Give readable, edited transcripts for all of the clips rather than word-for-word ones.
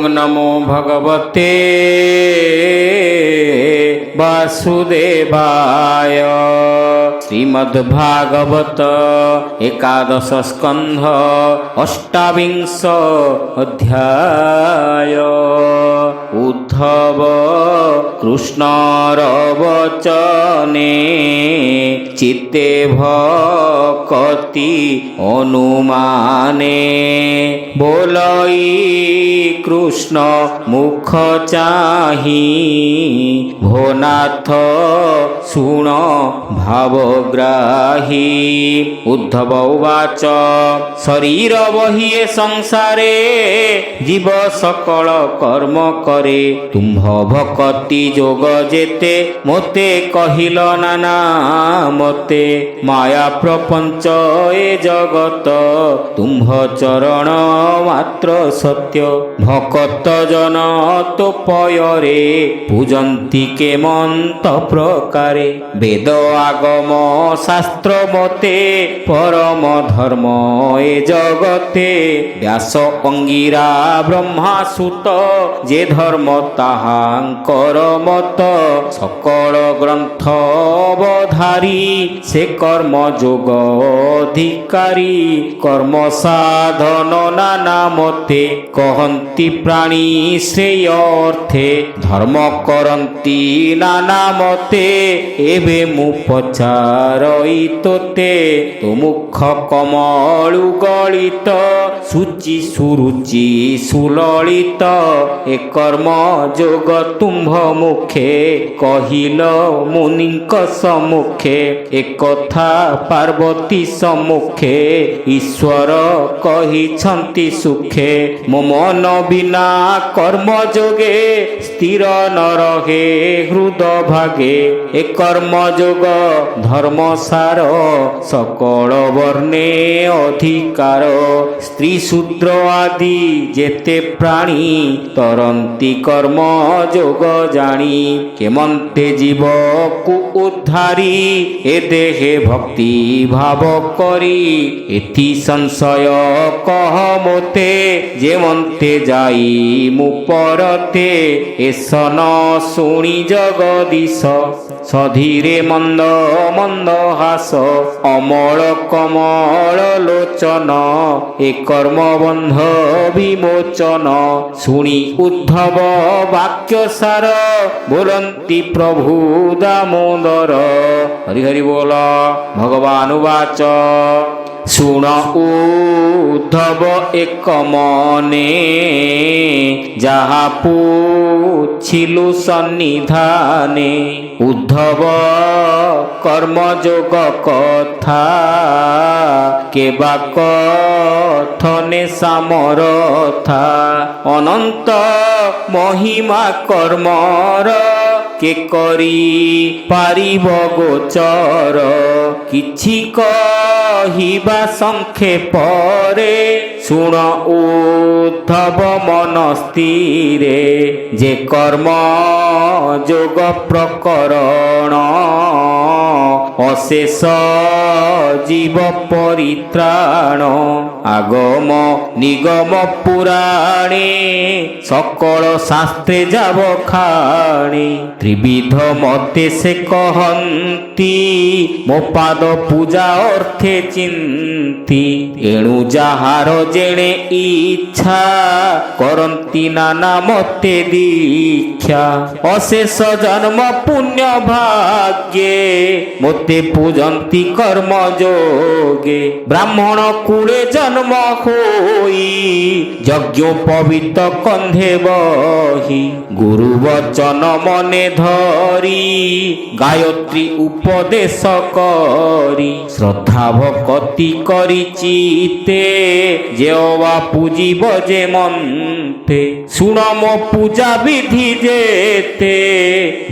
नमो भगवते वासुदेवाय। श्रीमद्भागवत एकादश स्कंध अष्टाविंश अध्याय। उद्धव कृष्णर वचने चित्ते भक्ति अनुमाने। बोलई कृष्ण मुख चाही भोनाथ सुण भावग्राही। उद्धव उवाच शरीर बहिए संसारे जीव सकल कर्म करे। तुम्भ भक्ति जोग जेते मोते कहिल नाना मते। माया प्रपंच ए जगत तुम्भ चरण मात्र सत्य। भक्त जन तो पयरे पूजन्ति के मंत प्रकारे। वेद आगम शास्त्र मते परम धर्म ए जगते। व्यास अंगिरा ब्रह्मा सुत जे धर्म ताहांकर मत। सकल ग्रंथ अवधारी से कर्म जोग अधिकारी। कर्म साधन नाना मते कहन्ति प्राणी श्रेय अर्थे। धर्म करन्ति नाना मते एबे मु पचारई तोते। तो मुख कमलु गलित सुचि सुरुचि सुललित। ए कर्म जोग तुम्भ मुखे कहिल मुनिक सम्मुखे। एक कथा पार्वती सम्मुखे ईश्वर कहिछन्ति सुखे। मो मन बिना कर्म जोगे स्थिर न रहे हृद भागे। ए कर्म जोग धर्म सार सकल वर्णे अधिकार। स्त्री शूद्र आदि जेते प्राणी तरन्ति कर्म जोग जानी। केमन्ते जीव को उद्धारी ए देहे भक्ति भाव करी। एथि संशय कह मोते जेमन्ते जाई मु परते। एसन शुणी जगदीश सधीरे मंद मंद हास। अमल कमल लोचन ए कर्म बंध विमोचन। शुणी उद्धव वाक्य सार बोलन्ति प्रभु दामोदर। हरि हरि बोल। भगवान उवाच शुण उद्धव एक मने जहा पूछिलु सन्निधाने। उद्धव कर्मयोग कथा केबा कथने सामरथा। अनंत महिमा कर्मर के करी पारिब गोचर। किछि कहिबा संक्षेपरे शुण उद्धव मन स्थिरे। जे कर्म जोग प्रकरण अशेष जीव परित्राण। आगम निगम पुराणे सकल शास्त्रे जाब खाणे। त्रिविध मते से कहन्ति मो पाद पूजा अर्थे चिंती। एणु जाहार जेणे इच्छा करन्ति नाना मते दीक्षा। अशेष जन्म पुण्य भाग्ये मोते पूजन्ति कर्म जोगे। ब्राह्मण कुले जन्म होई यज्ञोपवीत कंधे बही। गुरु वचन मने धरी गायत्री उपदेश करी। श्रद्धा भक्ति करी चिते जेवा पूजिब जे मन्ते। शुण मो पूजा विधि जेते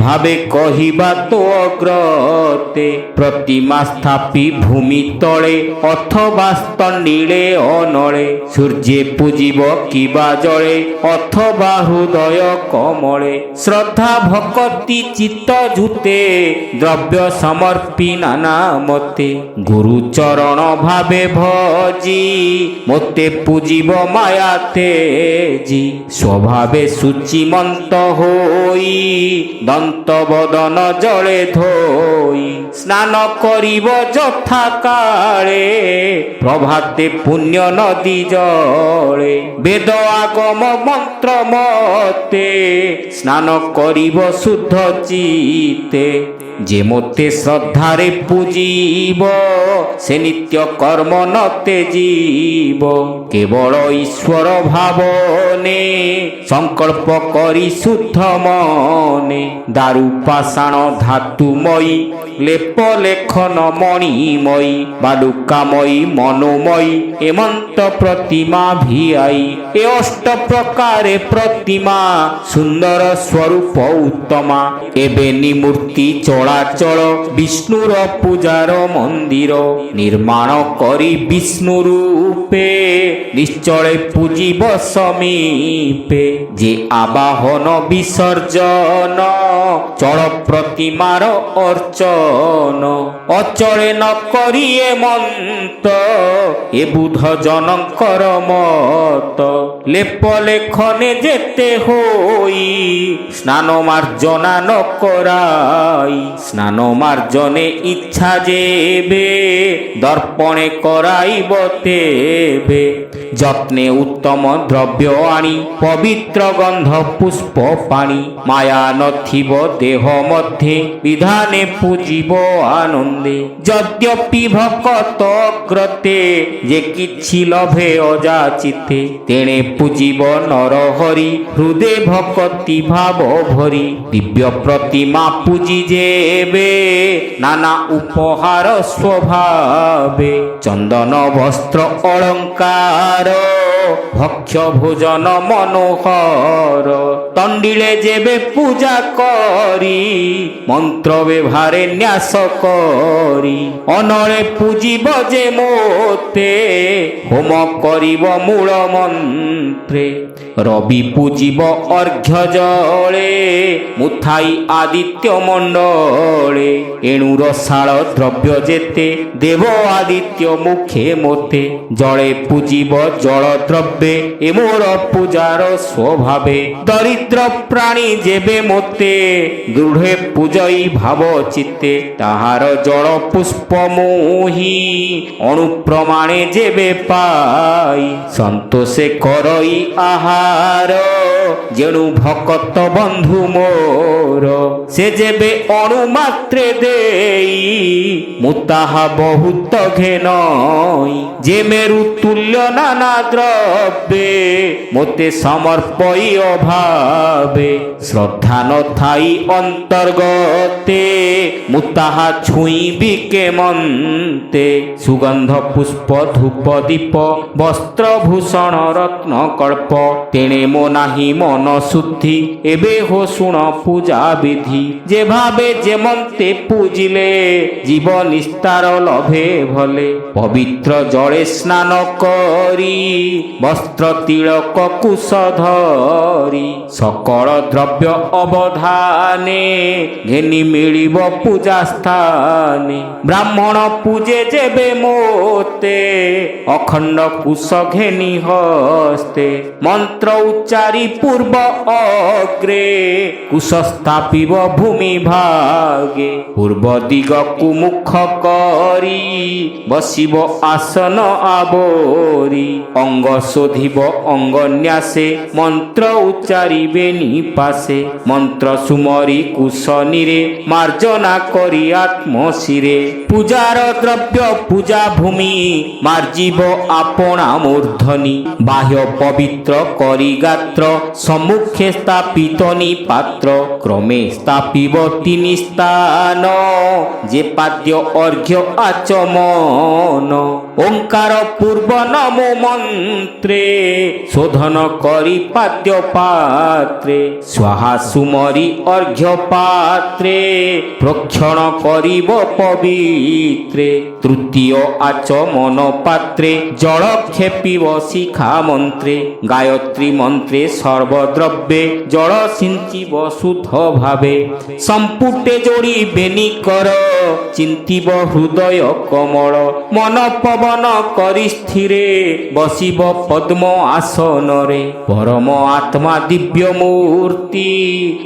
भावे कहिबा तो अग्रते। प्रतिमा स्थापी भूमि तले अथवा स्तंडीले अनले। सूर्ये पूजिब किबा जले अथवा हृदय कमले। श्रद्धा भक्ति चित्त जुते द्रव्य समर्पी नाना मते। गुरु ଚରଣ ଭାବେ ଭଜି ମୋତେ ପୂଜିବ ମାୟା ତେଜି ସ୍ୱଭାବେ ସୂଚିମନ୍ତ ହୋଇ ଦନ୍ତ ବଦନ ଜଳେ ଧୋଇ ସ୍ନାନ କରିବ ଯଥା କାଳେ ପ୍ରଭାତେ ପୁଣ୍ୟ ନଦୀ ଜଳେ ବେଦ ଆଗମ ମନ୍ତ୍ର ମତେ ସ୍ନାନ କରିବ ଶୁଦ୍ଧ ଚିତେ ଯେ ମୋତେ ଶ୍ରଦ୍ଧାରେ ପୂଜିବ ସେ ନିତ୍ୟ କର୍ମ ନ ତେଜିବ କେବଳ ଈଶ୍ୱର ଭାବନେ ସଂକଳ୍ପ କରି ଶୁଦ୍ଧ ମନେ ଦାରୁ ପାଷାଣ ଧାତୁମୟୀ ଲେପ ଲେଖନ ମଣିମୟୀ ବାଲୁକାମୟୀ ମନୋମୟୀ ଏମନ୍ତ ପ୍ରତିମା ଭିଆଇ ଏ ଅଷ୍ଟ ପ୍ରକାରେ ପ୍ରତିମା ସୁନ୍ଦର ସ୍ୱରୂପ ଉତ୍ତମା ଏବେ ନିମୂର୍ତ୍ତି ଚଳାଚଳ ବିଷ୍ଣୁର ପୂଜାର ମନ୍ଦିର ନିର୍ମାଣ କରି ବିଷ୍ଣୁ ରୂପେ ନିଶ୍ଚଳେ ପୂଜିବ ସମୀପେ ଯେ ଆବାହନ ବିସର୍ଜନ ଚଳ ପ୍ରତିମାର ଅର୍ଚ୍ଚନ ଅଚଳେ ନ କରି ଏ ମନ୍ତ ଏ ବୁଧ ଜନଙ୍କର ମତ ଲେପ ଲେଖନେ ଯେତେ ହୋଇ ସ୍ନାନ ମାର୍ଜନା ନ କରାଇ ସ୍ନାନ ମାର୍ଜନେ ଇଚ୍ଛା ଯେବେ ଦର୍ପଣେ କରାଇବ ତେବେ ଯତ୍ନେ ଉତ୍ତମ ଦ୍ରବ୍ୟ ଆଣି ପବିତ୍ର ଗନ୍ଧ ପୁଷ୍ପ ପାଣି ମାୟା ନଥିବ ଦେହ ମଧ୍ୟେ ବିଧାନେ ପୂଜିବ ଆନନ୍ଦେ ଯଦ୍ୟପି ଭକତ ଅଗ୍ରତେ ଯେ କିଛି ଲଭେ ଅଯାଚିତେ ତେଣେ ପୂଜିବ ନର ହରି ହୃଦେ ଭକତି ଭାବ ଭରି ଦିବ୍ୟ ପ୍ରତିମା ପୂଜି ଯେବେ ନାନା ଉପହାର ସ୍ୱଭାବେ ଚନ୍ଦନ ବସ୍ତ୍ର ଅଳଙ୍କାର ଭକ୍ଷ୍ୟ ଭୋଜନ ମନୋହର ତଣ୍ଡିଳେ ଯେବେ ପୂଜା କରି ମନ୍ତ୍ର ବ୍ୟବହାରେ ନ୍ୟାସ କରି ଅନଳେ ପୂଜିବ ଯେ ମୋତେ ହୋମ କରିବ ମୂଳ ମନ୍ତ୍ରେ ରବି ପୂଜିବ ଅର୍ଘ୍ୟ ଜଳେ ମୁଥାଇ ଆଦିତ୍ୟ ମଣ୍ଡଳେ ଏଣୁ ରସାଳ ଦ୍ରବ୍ୟ ଯେତେ ଦେବ ଆଦିତ୍ୟ ମୁଖେ ମୋତେ ଜଳେ ପୂଜିବ ଜଳ ଦ୍ରବ୍ୟେ ଏ ମୋର ପୂଜାର ସ୍ୱଭାବେ ଦରିଦ୍ର ପ୍ରାଣୀ ଯେବେ ମୋତେ ଦୃଢ଼େ ପୂଜଇ ଭାବ ଚିତ୍ତେ ତାହାର ଜଳ ପୁଷ୍ପ ମୋହି ଅଣୁପ୍ରମାଣେ ଯେବେ ପାଇ ସନ୍ତୋଷେ କରଇ ଆହାର ଯେଣୁ ଭକତ ବନ୍ଧୁ ମୋର ସେ ଯେବେ ଅଣୁ ମାତ୍ରେ ଦେଇ ମୁଁ ତାହା ବହୁତ ଘେନଇ ଯେ ମେରୁ ତୁଲ୍ୟ ନାନା ଦ୍ରବ୍ୟେ ମୋତେ ସମର୍ପଇ ଅଭାବେ ଶ୍ରଦ୍ଧା ନଥାଇ ଅନ୍ତର୍ଗତେ ମୁଁ ତାହା ଛୁଇଁବି କେମନ୍ତେ ସୁଗନ୍ଧ ପୁଷ୍ପ ଧୂପ ଦୀପ ବସ୍ତ୍ର ଭୂଷଣ ରତ୍ନ କଳ୍ପ ତେଣେ ମୋ ନାହିଁ ମନ ଶୁଦ୍ଧି ଏବେ ହୋ ଶୁଣ ପୂଜା ବିଧି ଯେ ଭାବେ ଯେମନ୍ତେ ପୂଜିଲେ ଜୀବ ନିସ୍ତାର ଲଭେ ଭଲେ ପବିତ୍ର ଜଳେ ସ୍ନାନ କରି ବସ୍ତ୍ର ତିଳକ କୁଶ ଧରି ସକଳ ଦ୍ରବ୍ୟ ଅବଧାନେ ଘେନି ମିଳିବ ପୂଜା ସ୍ଥାନେ ବ୍ରାହ୍ମଣ ପୂଜେ ଯେବେ ମୋତେ ଅଖଣ୍ଡ କୁଶ ଘେନି ହସ୍ତେ ମନ୍ତ୍ର ଉଚ୍ଚାରି ପୂର୍ବ ଅଗ୍ରେ କୁଶ ସ୍ଥାପିବ ଭୂମି ଭାଗେ ପୂର୍ବ ଦିଗକୁ ମୁଖ କରି ବସିବ ଆସନ ଆବୋରି ଅଙ୍ଗ ଶୋଧିବ ଅଙ୍ଗ ନ୍ୟାସେ ମନ୍ତ୍ର ଉଚ୍ଚାରିବେ ନିପାସେ ମନ୍ତ୍ର ସୁମରି କୁଶନୀରେ ମାର୍ଜନା କରି ଆତ୍ମଶିରେ ପୂଜାର ଦ୍ରବ୍ୟ ପୂଜା ଭୂମି ମାର୍ଜିବ ଆପଣା ମୂର୍ଧନି ବାହ୍ୟ ପବିତ୍ର କରି ଗାତ୍ର ସମ୍ମୁଖେ ସ୍ଥାପିତନି ପାତ୍ର କ୍ରମେ ସ୍ଥାପିବ ତିନି ସ୍ଥାନ ଯେ ପାଦ୍ୟ ଅର୍ଘ୍ୟ ଆଚମନ ଓଙ୍କାର ପୂର୍ବ ନମୋ ମନ୍ତ୍ରେ ଶୋଧନ କରି ପାଦ୍ୟ ପାତ୍ରେ ସ୍ୱାହା ସୁମରି ଅର୍ଘ୍ୟ ପାତ୍ରେ ପ୍ରୋକ୍ଷଣ କରିବ ପବିତ୍ରେ ତୃତୀୟ ଆଚମନ চমন পাত্রে জল ক্ষেপিব শিখা মন্ত্রে গায়ত্রী মন্ত্রে সর্বদ্রব্যে জল সিঞ্চিব শুদ্ধ ভাবে সম্পুটে যোড়ি বেনি কর চিন্তিব হৃদয় কমল মন পবন করি স্থিরে বসিব পদ্ম আসনরে পরম আত্মা দিব্য মূর্তি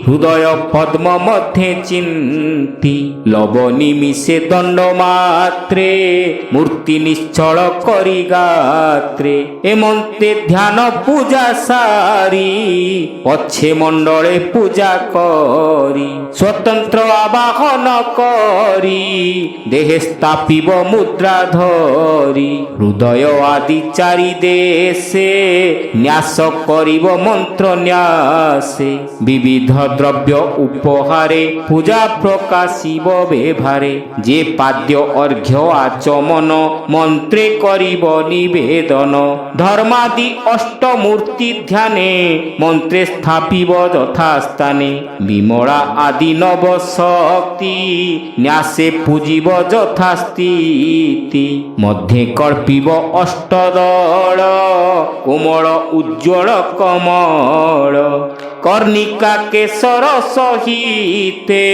হৃদয় পদ্ম মধ্যে চিন্তি লব নিমিষে দণ্ড মাত্রে মূর্তি নিশ্চল করি গাত্রে এমন্তে ধ্যান পূজা সারি পচ্ছে মণ্ডলে পূজা করি স্বতন্ত্র আবাহন করি দেহে স্থাপিব মুদ্রা ধরি হৃদয় আদি চারি দেশে ন্যাস করিব মন্ত্র ন্যাসে বিবিধ দ্রব্য উপহারে পূজা প্রকাশিব বেভারে যে পাদ্য অর্ঘ্য আচমন মন্ত্রে করিব নিবেদন ধর্মাদি অষ্টমূর্তি ধ্যানে মন্ত্রে স্থাপিব যথাস্থানে বিমলা আদি নব শক্তি ন্যাসে পূজিব যথাস্থিতি মধ্যে কল্পিব অষ্টদল কোমল উজ্জ্বল কমল কর্ণিকা কেশর সহিতে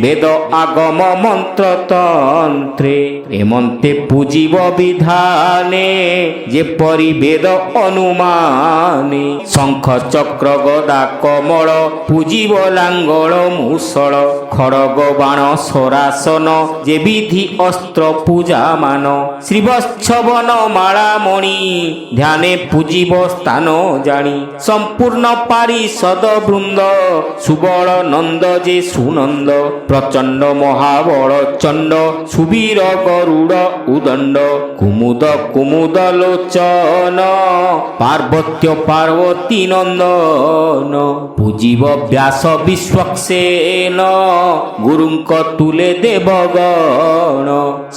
বেদ আগম মন্ত্র তন্ত্রে এমন্তে পূজিব বিধানে যে পরিবেদ অনুমানে শঙ্খ চক্র গদা কমল পূজিব লাঙ্গল মূষল খড়গ বাণ সরাসন যে বিধি অস্ত্র পূজা মান শ্রীবৎসবন মালামণি ধ্যানে পূজিব স্থান জানি সম্পূর্ণ পারিষদ বৃন্দ সুবল নন্দ যে সুনন্দ প্রচণ্ড মহাবল চণ্ড সুবীর গরুড় উদণ্ড কুমুদ কুমুদ লোচন পার্বত্য পার্বতী নন্দন পূজিব ব্যাস বিশ্বক্সেন গুরুঙ্ক তুলে দেবগণ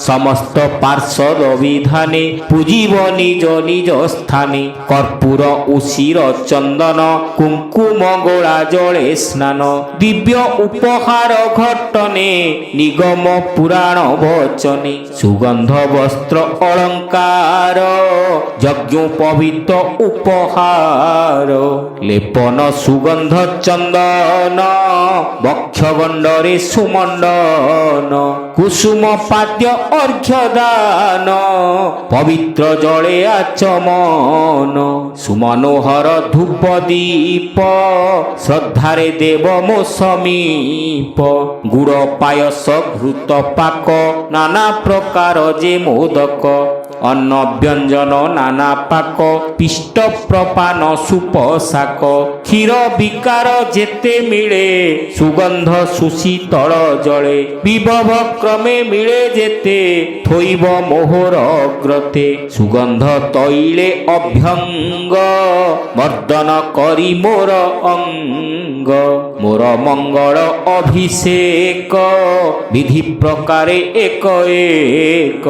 সমস্ত পার্শ্বদ বিধানে পূজিব নিজ নিজ স্থানে কর্পূর উশির চন্দন কুঙ্কুম গোড়া জলে স্নান দিব্য উপহার ঘটনে নিগম পুরাণ বচনে সুগন্ধ বস্ত্র অলঙ্কার যজ্ঞ পবিত্র উপহার লেপন সুগন্ধ চন্দন বক্ষগণ্ডরে সুমণ্ডন কুসুম পাদ্য অর্ঘ্য দান পবিত্র জলে আচমন সুমনোহর ধূপ দীপ শ্রদ্ধারে দেব মো সমীপ গুড় পায়স ঘৃত পাক নানা প্রকার যে মোদক অন্ন ব্যঞ্জন নানা পাক পিষ্ট প্রপান সুপোষাক ক্ষীর বিকার যেতে মিলে সুগন্ধ সুশীতল জলে বিভব ক্রমে মিলে যেতে থইব মোহর অগ্রতে সুগন্ধ তৈলে অভ্যঙ্গ মর্দন করি মোর অঙ্গ মোর মঙ্গল অভিষেক বিধি প্রকারে এক এক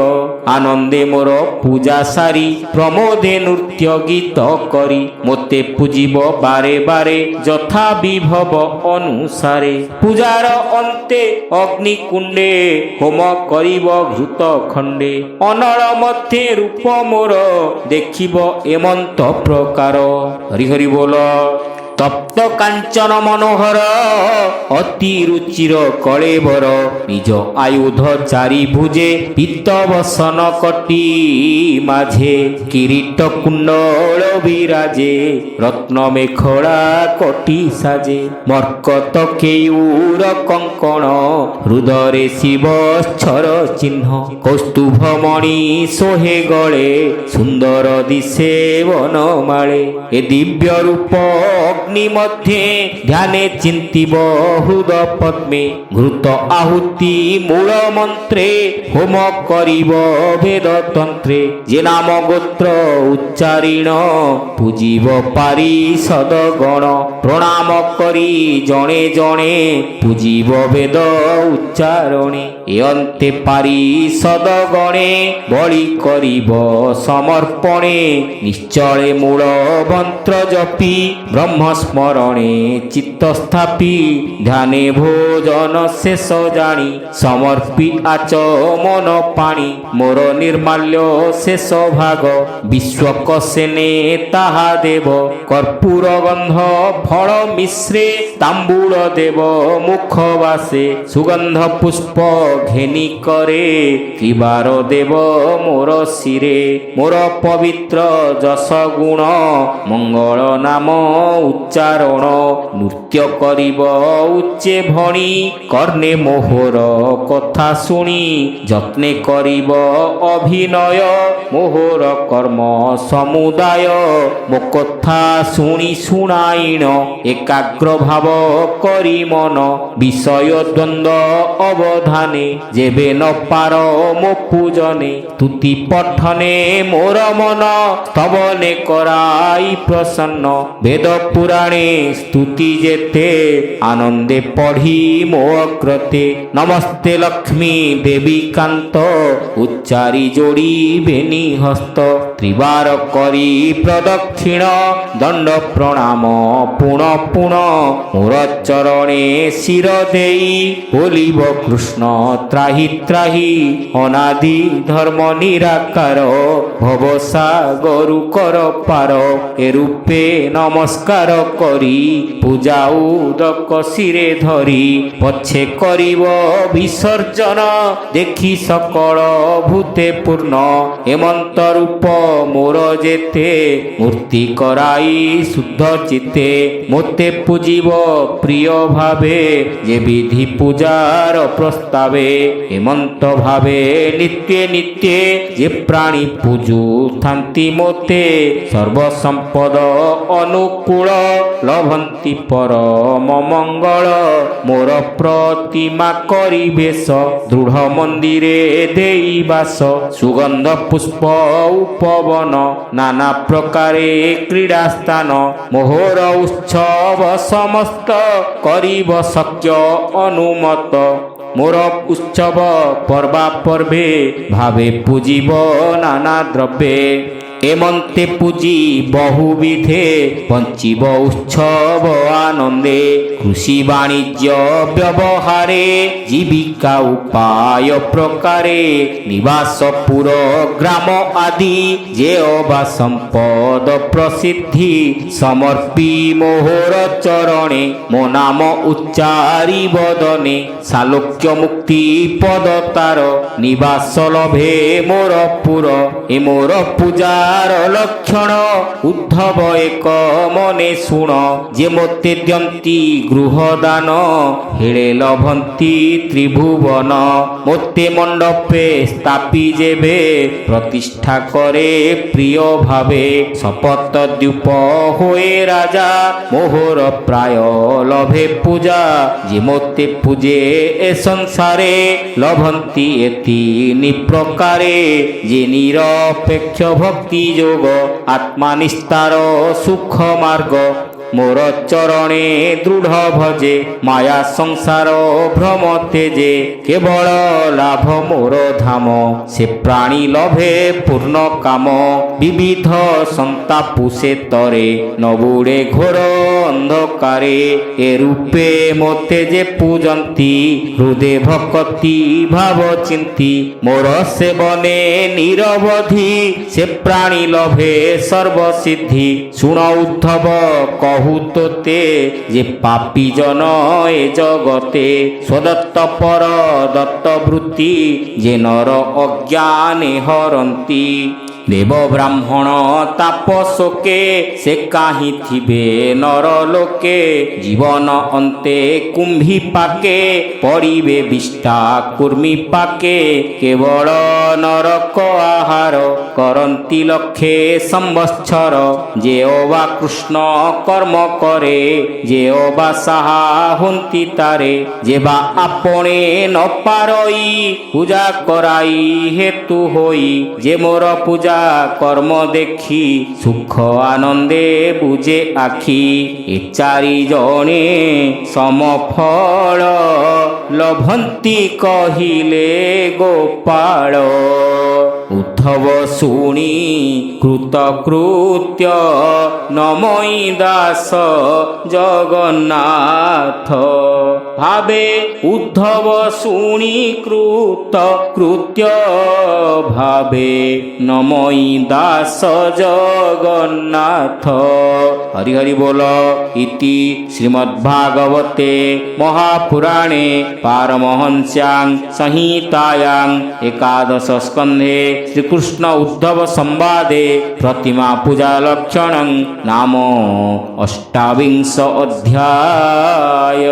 আনন্দে মোর পূজা সারি প্রমোদে নৃত্য গীত করি মতে পূজিব বারে বারে যথা বিভব অনুসারে পূজার অন্তে অগ্নিকুণ্ডে হোম করিব ঘৃত খণ্ডে অনল মধ্যে রূপ মোর দেখিব এমন্ত প্রকার হরি হরি বল তপ্ত কাঞ্চন মনোহর অতি রুচির কলেবর নিজ আয়ুধ চারি ভুজে পিত্ত বসন কটি মাঝে কিরীট কুণ্ডল বিরাজে রত্ন মেখলা কটি সাজে মর্কত কেয়ুর কঙ্কণ হৃদরে শিবচ্ছর চিহ্ন কৌস্তুভমণি সোহে গলে সুন্দর দিশে বনমালে এ দিব্য রূপ অগ্নি মধ্যে ধ্যানে চিন্তিব হৃদ পদ্মে ঘৃত আহুতি মূল মন্ত্রে হোম করিব বেদ তন্ত্রে যে নাম গোত্র উচ্চারিণ পূজিব পারিষদ গণ প্রণাম করি জনে জনে পূজিব বেদ উচ্চারণে এ অন্তে পারিষদগণে বলি করিব সমর্পণে নিশ্চলে মূল মন্ত্র জপি ব্রহ্মস্মরণে চিত্ত স্থাপি ধ্যানে ভোজন শেষ জানি সমর্পি আচমন পাণি মোর নির্মাল্য শেষ ভাগ বিশ্বকসেনে তাহা দেব কর্পূর গন্ধ ফল মিশ্রে তাম্বুল দেব মুখবাসে সুগন্ধ পুষ্প ঘেনি করে ত্রিবার দেব মোর শিরে মোর পবিত্র যশ গুণ মঙ্গল নাম উচ্চারণ নৃত্য করিব উচ্চে ভণি কর্ণে মোহর কথা শুনি যত্নে করিব অভিনয় মোহর কর্ম সমুদায় মো কথা শুনি শুনাইন একাগ্র ভাব করি মন বিষয় দ্বন্দ্ব অবধানে যেবে ন পার মো পূজনে তুতি পঠনে মোর মন স্তবনে করাই প্রসন্ন বেদ পুরাণে স্তুতি যেতে আনন্দে পঢ়ি মো অগ্রতে নমস্তে লক্ষ্মী দেবী কান্ত উচ্চারি যোড়িবেনি হস্ত ত্রিবার করি প্রদক্ষিণ দণ্ড প্রণাম পুণ পুণ মোর চরণে শির দেই বলিব কৃষ্ণ ত্রাহি ত্রাহি অনাদি ধর্ম নিরাকার ভবসাগরু কর পার এরূপে নমস্কার করি পূজা উদক শিরে ধরি পছে করিব বিসর্জন দেখি সকল ভূতে পূর্ণ হেমন্ত রূপ মোর যেতে মূর্তি করাই শুদ্ধ চিতে মোতে পূজিব প্রিয় ভাবে যে বিধি পূজার প্রস্তাবে হেমন্ত ভাবে নিত্যে নিত্যে যে প্রাণী পূজু থান্তি মোতে সর্বসম্পদ অনুকূল লভন্তি পরম মঙ্গল মোর প্রতিমা করিবেশ দৃঢ় মন্দিরে দেই বাস সুগন্ধ পুষ্প উপবন নানা প্রকারে ক্রীড়া স্থান মোহর উৎসব সমস্ত করিব শক্য অনুমত মোর উৎসব পর্বা পর্বে ভাবে পূজিব নানা দ্রব্যে এমন্তে পূজি বহুবিধে পঞ্চিব উৎসব আনন্দে কৃষি বাণিজ্য ব্যবহারে জীবিকা উপায় প্রকারে নিবাসপুর গ্রাম আদি যে অবা সম্পদ প্রসিদ্ধি সমর্পি মোহর চরণে মো নাম উচ্চারি বদনে সালোক্য মুক্তি পদ তার নিবাস লভে মোর পুর এ মোর পূজা লক্ষণ উদ্ধব এক মনে শুণ যে মতে দ্যন্তি গৃহদান হেড়ে লভন্তি ত্রিভুবন মতে মণ্ডপে স্থাপি যেবে প্রতিষ্ঠা করে প্রিয় ভাবে শপথ দ্বীপ হয়ে রাজা মোহর প্রায় লভে পূজা যে মতে পূজে এ সংসারে লভন্তি এতি নিপ্রকারে যে নিরপেক্ষ ভক্তি যোগ আত্মা নিস্তার সুখ মার্গ মোর চরণে দৃঢ় ভজে মায়া সংসার ভ্রম তেজে কেবল লাভ মোর ধাম সে প্রাণী লভে পূর্ণ কাম বিবিধ সন্তাপু সে তরে নবুড়ে ঘোর অন্ধকারে এ রূপে মতে যে পূজন্তি হৃদে ভক্তি ভাব চিন্তি মোর সেবনে নিরবধি সে প্রাণী লভে সর্বসিদ্ধি শুণ উদ্ধব কহুততে যে পাপী জন এ জগতে স্বদত্ত পর দত্ত বৃত্তি যে নর অজ্ঞানে হরন্তি দেব ব্রাহ্মণ তাপসকে সে কাহি থিবে নর লোকে জীবন অন্তে কুম্ভী পাকে পড়িবে বিষ্ঠা কুর্মী পাকে কেবল নরক আহার করন্তি লক্ষে সম্বৎসর যে অবা কৃষ্ণ কর্ম করে যে অবা সাহা হন্তি তারে যে বা আপনে ন পারই পূজা করাই হেতু হই যে মোর পূজা কর্ম দেখি সুখ আনন্দে বুঝে আখি এ চারি জনে সমফল লভন্তি কহিলে গোপাଳ উদ্ধব শুনি কৃতকৃত্য নমই দাস জগন্নাথ ভাবে উদ্ধব শুনি কৃতকৃত্য ভাবে নমই দাস জগন্নাথ। হরি হরি बोल। इति श्रीमद्भागवते महापुराणे पारमहंस्यां संहितायां एकादश स्कन्धे श्रीकृष्ण उद्धव संवादे प्रतिमा पूजा लक्षणं नाम 28 अध्याय।